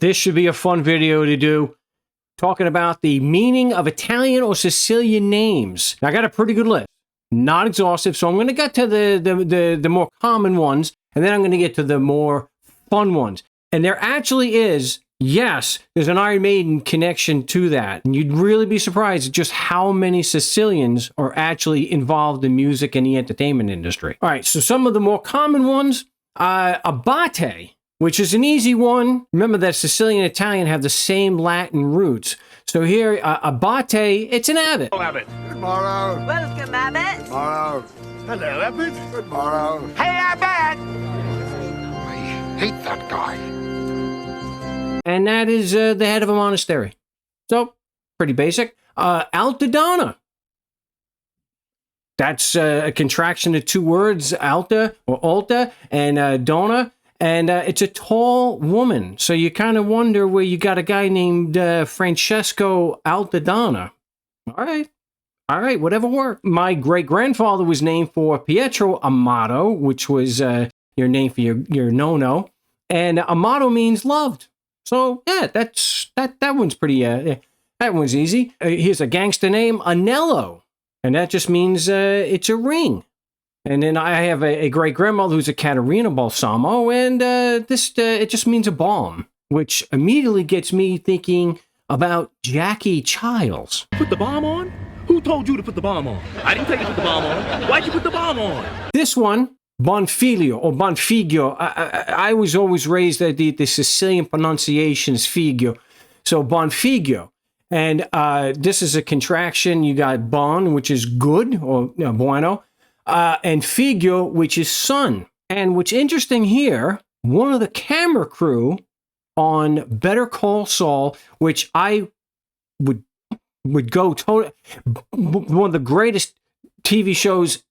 This should be a fun video to do, talking about the meaning of Italian or Sicilian names. Now, I got a pretty good list. Not exhaustive, so I'm going to get to the more common ones, and then I'm going to get to the more fun ones. And there actually is, yes, there's an Iron Maiden connection to that. And you'd really be surprised at just how many Sicilians are actually involved in music and the entertainment industry. All right, so some of the more common ones, Abate, which is an easy one. Remember that Sicilian and Italian have the same Latin roots. So here, Abate, it's an abbot. Hello, Abbott. Good morrow. Welcome, Abbott. Good morrow. Hello, Abbott. Good morrow. Hey, Abbott! I hate that guy. And that is the head of a monastery. So, pretty basic. Altadonna. That's a contraction of two words, alta or alta, and donna. And it's a tall woman. So you kind of wonder where you got a guy named Francesco Altadonna. All right, whatever worked. My great-grandfather was named for Pietro Amato, which was your name for your no-no. And Amato means loved. So, yeah, that one's pretty, that one's easy. Here's a gangster name, Anello. And that just means it's a ring. And then I have a great-grandmother who's a Caterina Balsamo, and it just means a balm, which immediately gets me thinking about Jackie Childs. Put the bomb on? Who told you to put the bomb on? I didn't tell you to put the bomb on. Why'd you put the bomb on? This one, Bonfiglio or Bonfiglio. I was always raised that the Sicilian pronunciation is figlio. So Bonfiglio. And this is a contraction. You got bon, which is good, or bueno, and figlio, which is son. And what's interesting here, one of the camera crew on Better Call Saul, which I would go totally, one of the greatest TV shows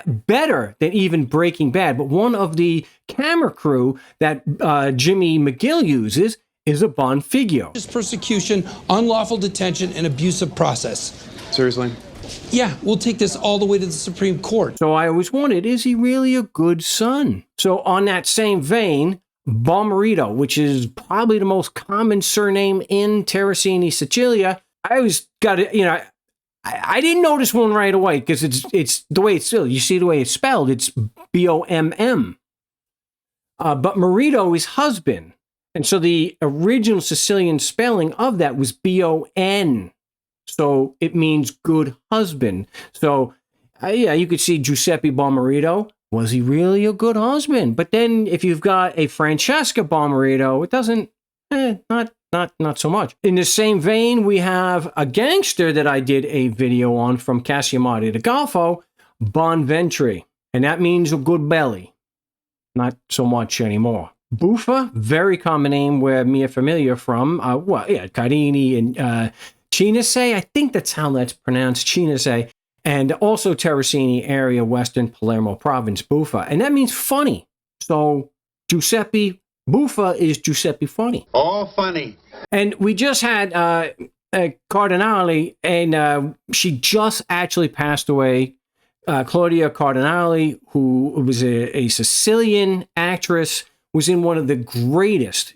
better than even Breaking Bad, but one of the camera crew that Jimmy McGill uses is a Bonfiglio. Persecution, unlawful detention, and abusive process. Seriously? Yeah, we'll take this all the way to the Supreme Court. So I always wondered, is he really a good son? So on that same vein, Bomarito, which is probably the most common surname in Terracini, Sicilia, I always got it, I didn't notice one right away because it's the way it's spelled. You see the way it's spelled, it's B-O-M-M. But Marito is husband. And so the original Sicilian spelling of that was B-O-N. So it means good husband. So, yeah, you could see Giuseppe Bomarito. Was he really a good husband? But then if you've got a Francesca Bomarito, it doesn't, not so much. In the same vein, we have a gangster that I did a video on from Casiamati to Golfo, Bonventri. And that means a good belly. Not so much anymore. Buffa, very common name where Mia Familia from. Carini and Cinese. I think that's how that's pronounced, Cinese. And also Terracini area, Western Palermo province, Buffa. And that means funny. So Giuseppe Buffa is Giuseppe Funny. All funny. And we just had Cardinale, and she just actually passed away. Claudia Cardinale, who was a Sicilian actress, was in one of the greatest.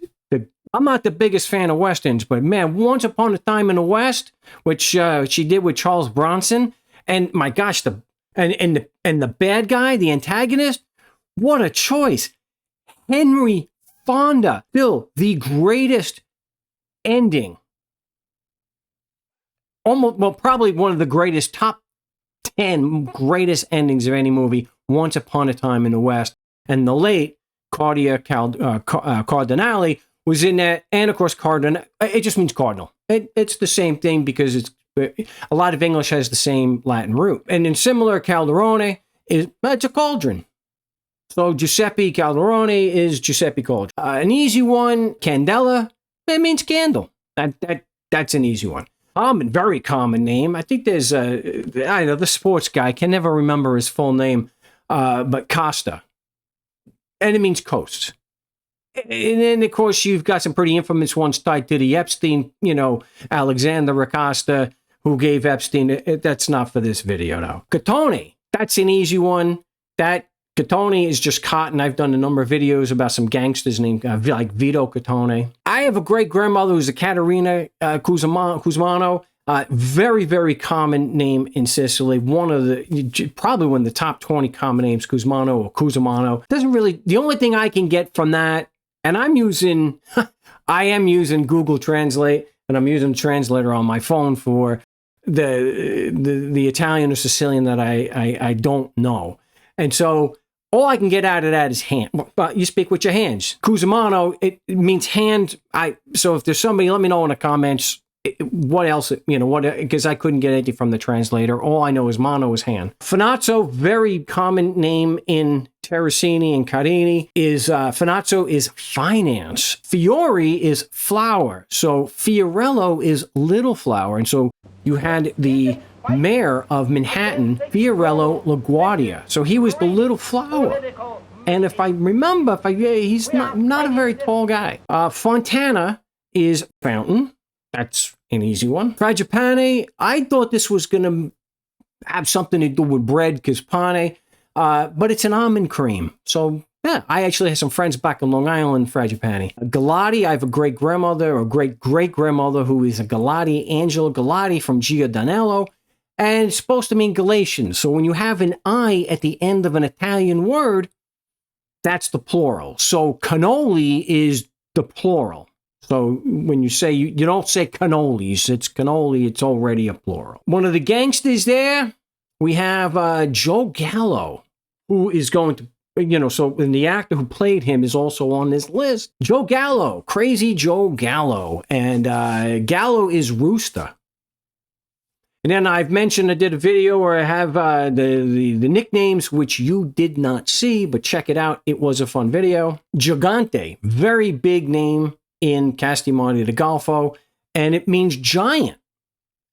I'm not the biggest fan of Westerns, but man, Once Upon a Time in the West, which she did with Charles Bronson, and my gosh, the bad guy, the antagonist, what a choice. Henry Fonda, still the greatest ending. Probably one of the greatest, top 10 greatest endings of any movie, Once Upon a Time in the West. And the late Claudia Cardinale was in that, and of course, Cardinal. It just means cardinal. It's the same thing because a lot of English has the same Latin root. And in similar, Calderone it's a cauldron. So Giuseppe Calderone is Giuseppe Cauldron. An easy one, Candela, it means candle. That's an easy one. Very common name. I think there's the sports guy, can never remember his full name, but Costa. And it means coast. And then, of course, you've got some pretty infamous ones tied to the Epstein, Alexander Acosta, who gave Epstein. That's not for this video, though. Catone, that's an easy one. That Catone is just cotton. I've done a number of videos about some gangsters named like Vito Catone. I have a great-grandmother who's a Caterina Cusmano. Very, very common name in Sicily. Probably one of the top 20 common names, Cusmano or Cusimano. Doesn't really, the only thing I can get from that, and I am using Google Translate, and I'm using the translator on my phone for the Italian or Sicilian that I don't know. And so all I can get out of that is hand. Well, you speak with your hands. Cusimano, it means hand. So if there's somebody, let me know in the comments what else, because I couldn't get anything from the translator. All I know is mano is hand. Finazzo, very common name in Terracini and Carini, Finazzo is finance. Fiori is flower. So Fiorello is little flower. And so you had the mayor of Manhattan, Fiorello LaGuardia. So he was the little flower. And if I remember, he's not a very tall guy. Fontana is fountain. That's an easy one. Frangipane, I thought this was going to have something to do with bread, because pane, but it's an almond cream. So, yeah, I actually have some friends back in Long Island, Frangipane. Galati, I have a great-grandmother or great-great-grandmother who is a Galati, Angela Galati from Giordaniello, and it's supposed to mean Galatians. So when you have an I at the end of an Italian word, that's the plural. So cannoli is the plural. So when you say, you don't say cannolis, it's cannoli, it's already a plural. One of the gangsters there, we have Joe Gallo, who is going to, and the actor who played him is also on this list. Joe Gallo, crazy Joe Gallo. And Gallo is rooster. And then I've mentioned, I did a video where I have the nicknames, which you did not see, but check it out. It was a fun video. Gigante, very big name in Castimonte di Golfo, and it means giant.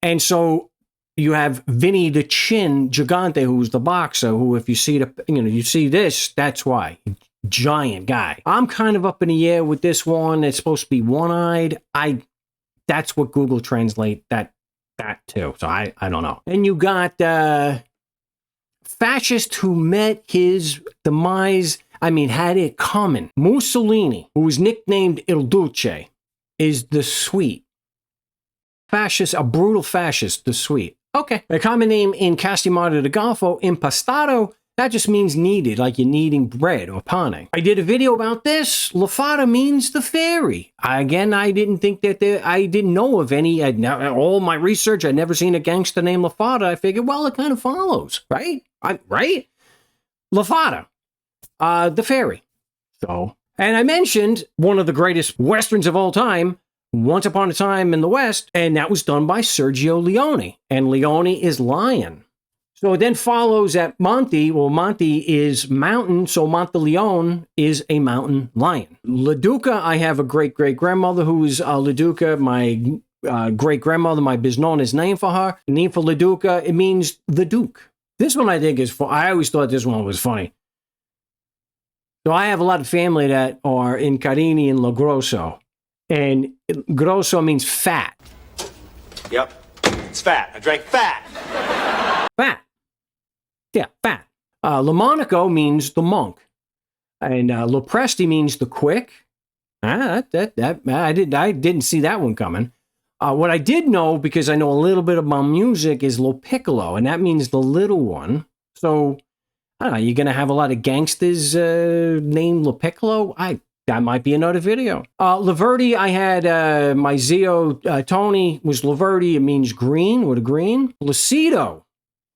And so you have Vinny the Chin Gigante, who's the boxer, who if you see you see this, that's why. Giant guy. I'm kind of up in the air with this one. It's supposed to be one-eyed. That's what Google Translate that too. So I don't know. And you got fascist who met his demise, had it coming. Mussolini, who was nicknamed Il Duce, is the sweet. Fascist, a brutal fascist, the sweet. Okay. A common name in Castimonte di Golfo, impastato, that just means kneaded, like you're kneading bread or pane. I did a video about this. La Fata means the fairy. Again, I didn't think that I didn't know of any. All my research, I'd never seen a gangster named La Fata. I figured, well, it kind of follows, right? Right? La Fata. The fairy. So, and I mentioned one of the greatest westerns of all time, Once Upon a Time in the West, and that was done by Sergio Leone. And Leone is lion. So it then follows at Monte. Well, Monte is mountain, so Monteleone is a mountain lion. Leduca, I have a great-great-grandmother who is Leduca. My great-grandmother, my Biznon, is named for her. Name for Leduca, it means the Duke. This one I think is fun. I always thought this one was funny. So I have a lot of family that are in Carini and La Grosso. And grosso means fat. Yep. It's fat. I drank fat. Fat. Yeah, fat. Monaco means the monk. And Lopresti means the quick. I didn't see that one coming. What I did know, because I know a little bit about music, is Lo Piccolo, and that means the little one. So, I don't know, you're going to have a lot of gangsters named Lo Piccolo? That might be another video. Laverdi, I had my Zio Tony was Laverdi. It means green, with a green. Placido,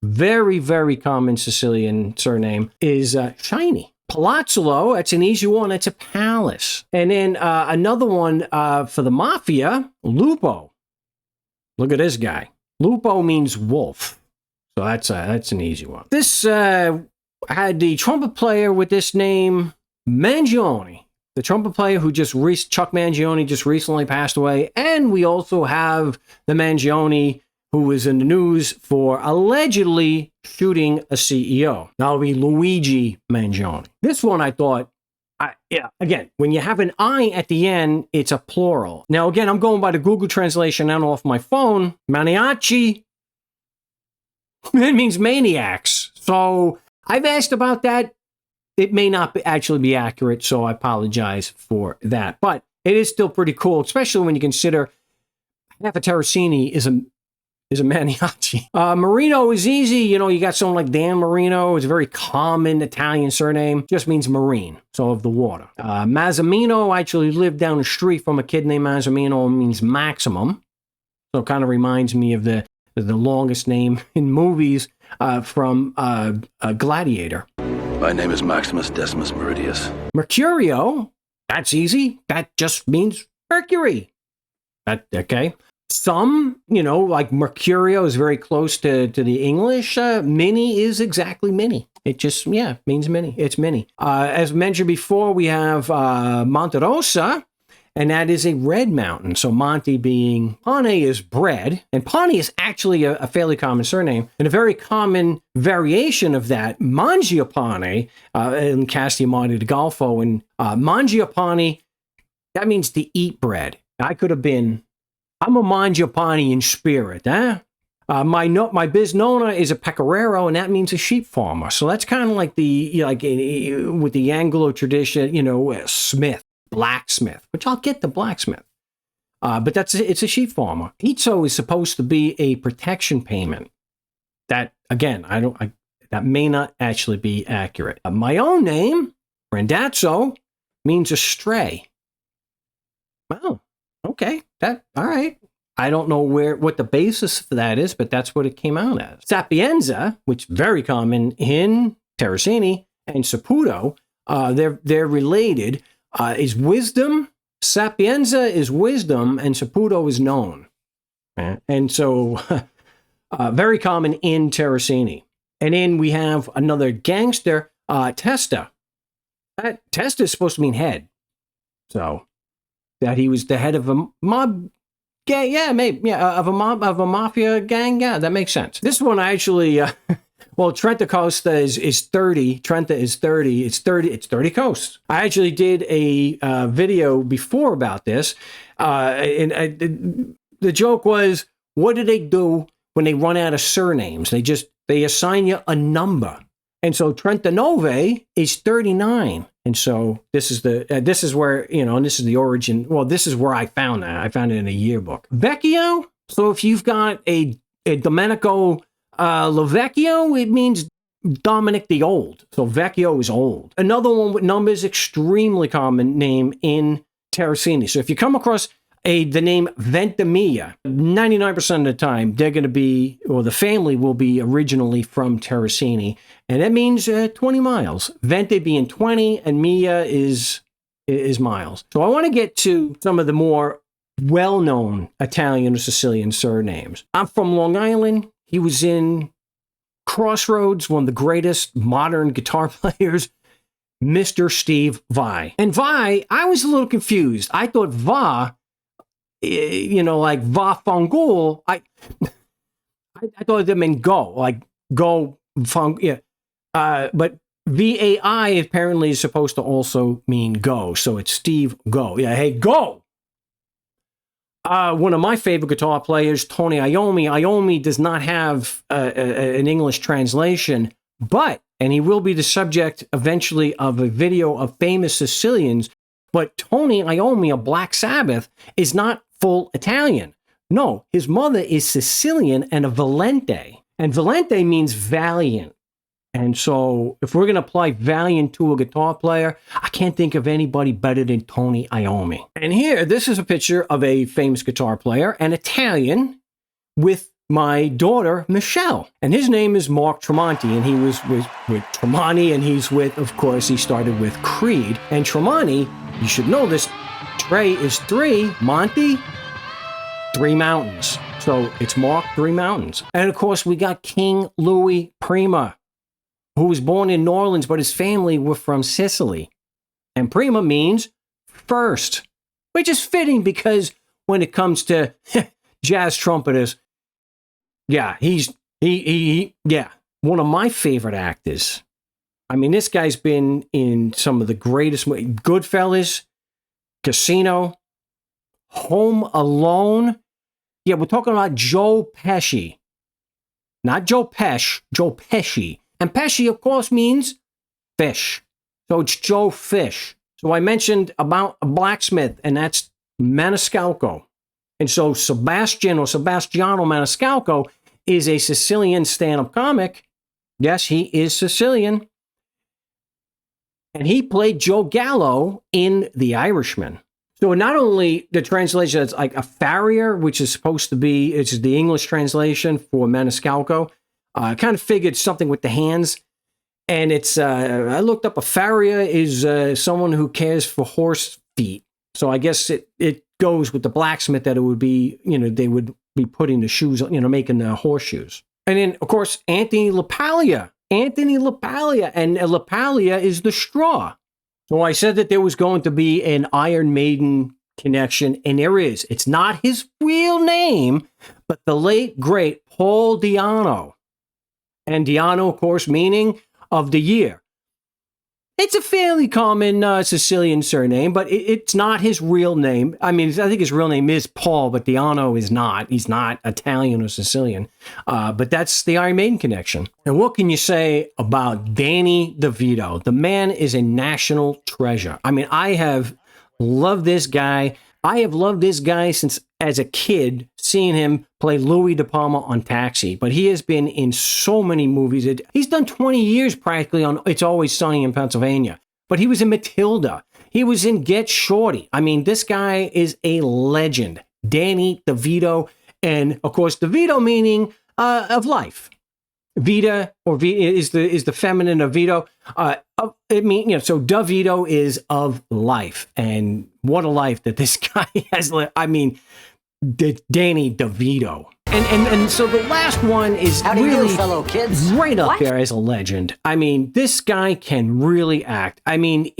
very, very common Sicilian surname, is shiny. Palazzolo, that's an easy one. That's a palace. And then another one for the mafia, Lupo. Look at this guy. Lupo means wolf. So that's an easy one. This had the trumpet player with this name, Mangione. The trumpet player who Chuck Mangione just recently passed away. And we also have the Mangione who was in the news for allegedly shooting a CEO. That'll be Luigi Mangione. This one I thought, again, when you have an I at the end, it's a plural. Now, again, I'm going by the Google translation and off my phone. Maniaci, it means maniacs. So I've asked about that it may not actually be accurate, so I apologize for that. But it is still pretty cool, especially when you consider half a Terracini is a Maniaci. Marino is easy. You got someone like Dan Marino. It's a very common Italian surname. Just means marine, so of the water. Mazzamino actually lived down the street from a kid named Mazzamino. It means maximum. So it kind of reminds me of the longest name in movies from Gladiator. My name is Maximus Decimus Meridius. Mercurio, that's easy. That just means Mercury. Okay. Some, like Mercurio is very close to the English. Mini is exactly mini. It just, means mini. It's mini. As mentioned before, we have Monte Rosa, and that is a red mountain. So Monte being, Pane is bread, and Pane is actually a fairly common surname. And a very common variation of that, Mangiapane, in Castiamone di Golfo, and Mangiapane, that means to eat bread. I could have been, I'm a Mangiapane in spirit, huh? My biz nonna is a pecoraro, and that means a sheep farmer. So that's kind of like with the Anglo tradition, smith, blacksmith, which I'll get the blacksmith. But it's a sheep farmer. Pizzo is supposed to be a protection payment. That, again, that may not actually be accurate. My own name, Randazzo, means a stray. Wow. Okay, all right. I don't know what the basis for that is, but that's what it came out as. Sapienza, which is very common in Terracini, and Saputo, they're related, is wisdom. Sapienza is wisdom, and Saputo is known. And so, very common in Terracini. And then we have another gangster, Testa. Testa is supposed to mean head. So, that he was the head of a mob gang, maybe, of a mafia gang, that makes sense. This one actually, Trenta Costa is 30. Trenta is 30. It's 30 coasts. I actually did a video before about this, and the joke was, what do they do when they run out of surnames? They assign you a number, and so Trentanove is 39. And so this is where, and this is the origin. Well, this is where I found that. I found it in a yearbook. Vecchio. So if you've got a Domenico Lovecchio, it means Dominic the Old. So Vecchio is old. Another one with numbers, extremely common name in Terracini. So if you come across the name Ventimiglia, 99% of the time, they're going to be, or the family will be originally from Terracini. And that means 20 miles. Vente being 20, and Miglia is miles. So I want to get to some of the more well-known Italian or Sicilian surnames. I'm from Long Island. He was in Crossroads, one of the greatest modern guitar players, Mr. Steve Vai. And Vai, I was a little confused. I thought Va, like Va Fangul, I thought it meant go, like go fang, yeah. But VAI apparently is supposed to also mean go, so it's Steve Go. Yeah, hey, go! One of my favorite guitar players, Tony Iommi. Iommi does not have an English translation, and he will be the subject eventually of a video of famous Sicilians, but Tony Iommi of Black Sabbath is not full Italian. No, his mother is Sicilian and a Valente. And Valente means valiant. And so if we're going to apply valiant to a guitar player, I can't think of anybody better than Tony Iommi. And here, this is a picture of a famous guitar player, an Italian, with my daughter, Michelle. And his name is Mark Tremonti, and he was with Tremonti, and he's with, of course, he started with Creed. And Tremonti, you should know this, Trey is 3, Monty, 3 mountains. So it's Mark, 3 mountains. And of course, we got King Louis Prima, who was born in New Orleans, but his family were from Sicily. And Prima means first, which is fitting because when it comes to jazz trumpeters, yeah, he's one of my favorite actors. I mean, this guy's been in some of the greatest, Goodfellas, Casino, Home Alone. Yeah, we're talking about Joe Pesci. Not Joe Pesci, Joe Pesci. And Pesci, of course, means fish. So it's Joe Fish. So I mentioned about a blacksmith, and that's Maniscalco. And so Sebastiano Maniscalco is a Sicilian stand-up comic. Yes, he is Sicilian. And he played Joe Gallo in The Irishman. So not only the translation, it's like a farrier, which is supposed to be, it's the English translation for Maniscalco. I kind of figured something with the hands. And it's, I looked up, a farrier is someone who cares for horse feet. So I guess it goes with the blacksmith that it would be, they would be putting the shoes, making the horseshoes. And then, of course, Anthony LaPaglia. And LaPaglia is the straw. So I said that there was going to be an Iron Maiden connection, and there is. It's not his real name, but the late, great Paul Di'Anno. And Di'Anno, of course, meaning of the year. It's a fairly common Sicilian surname, but it's not his real name. I mean, I think his real name is Paul, but Di'Anno is not. He's not Italian or Sicilian. But that's the Iron Maiden connection. And what can you say about Danny DeVito? The man is a national treasure. I mean, I have loved this guy. I have loved this guy since as a kid, seeing him play Louis De Palma on Taxi. But he has been in so many movies. He's done 20 years practically on It's Always Sunny in Pennsylvania. But he was in Matilda. He was in Get Shorty. I mean, this guy is a legend. Danny DeVito. And, of course, DeVito meaning of life. Vita, or is the feminine of Vito. So DeVito is of life. And what a life that this guy has lived. I mean, Danny DeVito. And so the last one is really fellow kids. right up there as a legend. I mean, this guy can really act. I mean,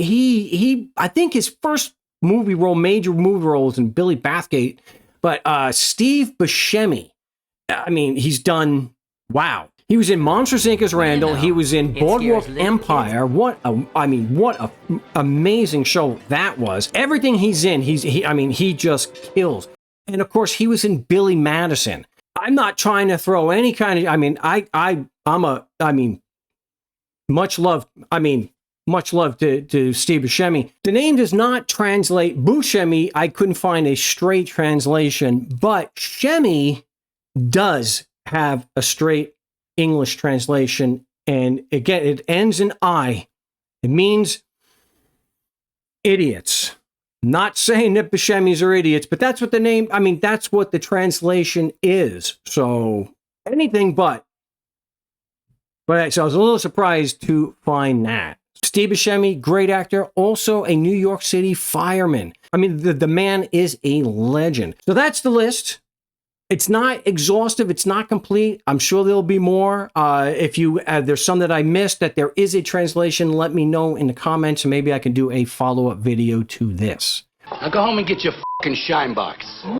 I think his first major movie role was in Billy Bathgate, but Steve Buscemi, I mean, he's done, wow. He was in Monsters, Inc. as Randall. He was in Boardwalk Empire. What a amazing show that was. Everything he's in, he just kills. And of course, he was in Billy Madison. I'm not trying to throw any kind of, much love to Steve Buscemi. The name does not translate. Buscemi, I couldn't find a straight translation, but Shemi does have a straight English translation. And again, it ends in I. It means idiots. Not saying that Buscemis are idiots, but that's what the name, that's what the translation is. So anything but. So I was a little surprised to find that. Steve Buscemi, great actor, also a New York City fireman. I mean, the man is a legend. So that's the list. It's not exhaustive. It's not complete. I'm sure there'll be more. If there's some that I missed, that there is a translation, let me know in the comments, and maybe I can do a follow-up video to this. Now go home and get your fucking shine box.